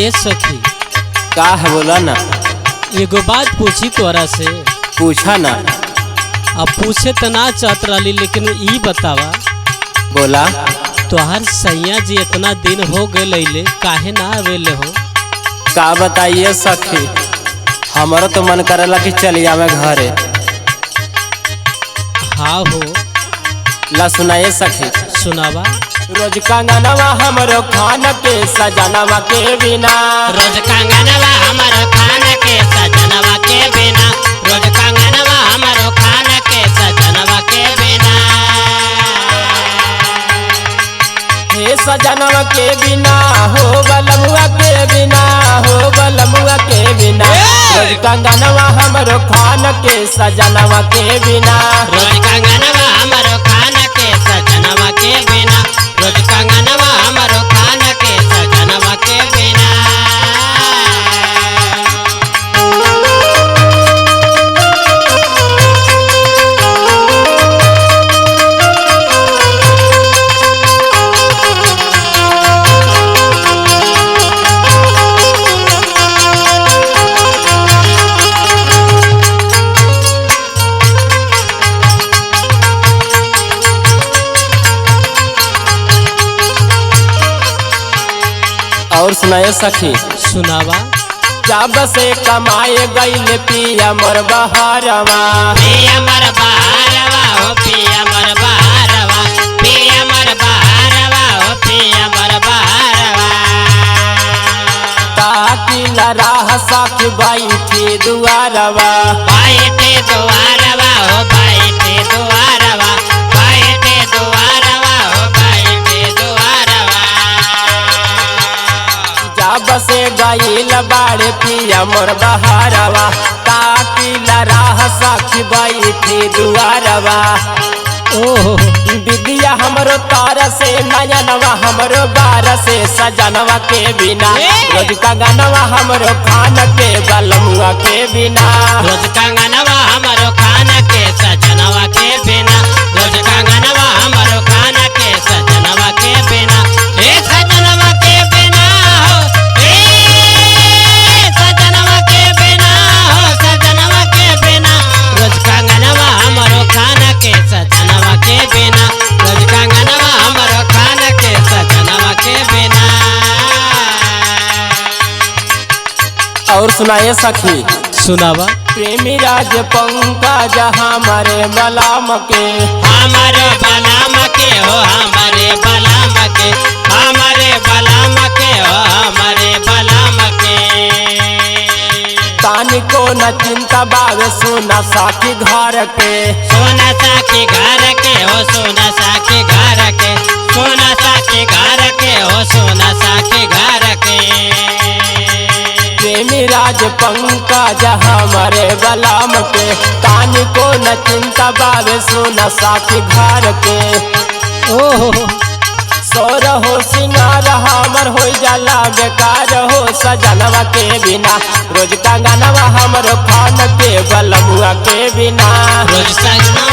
ए सखी का है बोला ना। एगो बात पूछी तोरा से। पूछा ना। अब पूछे तो ना चाहत रही लेकिन ई बतावा बोला। तोहार सैया जी इतना दिन हो गए काहे ना आवेले हो। का बताइए सखी, हमारा तो मन करेला कि चलिया में घरे। हाँ हो ला सुनाइए सखी। सुनावा। रोज कंगनवा हमरो खान के सजनवा के बिना। रोज कंगनवा हमरो खान के सजनवा के बिना। रोज कंगनवा हमरो खान के सजनवा के बिना। हे सजनवा के बिना हो बलमुआ के बिना, हो बलमुआ के बिना। रोज कंगनवा हमरो खान के सजनवा के बिना। रोज कंगनवा हमरो खान के सजनवा के बिना। रोज कंगनवा हमरो खान के सजनवा के बिना। और सुनाए सखी। सुनावा। जब से कमाए गईल पिया मोर बहारवा। पिया मोर बहारवा हो पिया मोर बहारवा। पिया मोर बहारवा हो पिया मोर बहारवा। ताकि लराह साख बैठी दुआरवा। बैठे दुआरवा हो बैठे दुआरवा। बैठे दुआरवा हो बैठे दुआरवा। जब से गईल बाड़े पिया मोर बहारवा। ताकि लराह साख बैठी दुआरवा। ओहो विद्या हमरो तार से नयनवा हमरो बार से सजनवा के बिना। रोज कंगनवा हमरो खान के बलमुआ के बिना। रोज कंगनवा हमरो खान के सजनवा के बिना। रोज कंगनवा हमरो खान के सजनवा के बिना। हे सजनवा के बिना हो हे सजनवा के बिना हो सजनवा के बिना। रोज कंगनवा हमरो खान के सजनवा के बिना। रोज कंगनवा हमरो खान के सजनवा के बिना। और सुनाए सखी। सुनावा। प्रेमी राज पंकज हमारे बलाम के। हमारे बलाम के हो हमारे बलाम के। हमारे बलाम के हो हमारे बलाम के। तानी को न चिंता बावे सोना साखी घर के। सोना साखी घर के हो सोना साखी घर के। सोना साखी घर के हो सोना साखी घर के। प्रेमी राज पंकज हमारे बलाम के। तानी को न चिंता बावे सोना साखी घर के। ओहो सोर हो सिंगार हमर हो जाला बेकार हो सजनवा के बिना। रोज कंगनवा हमरो खान के बलमुआ के बिना। रोज सजना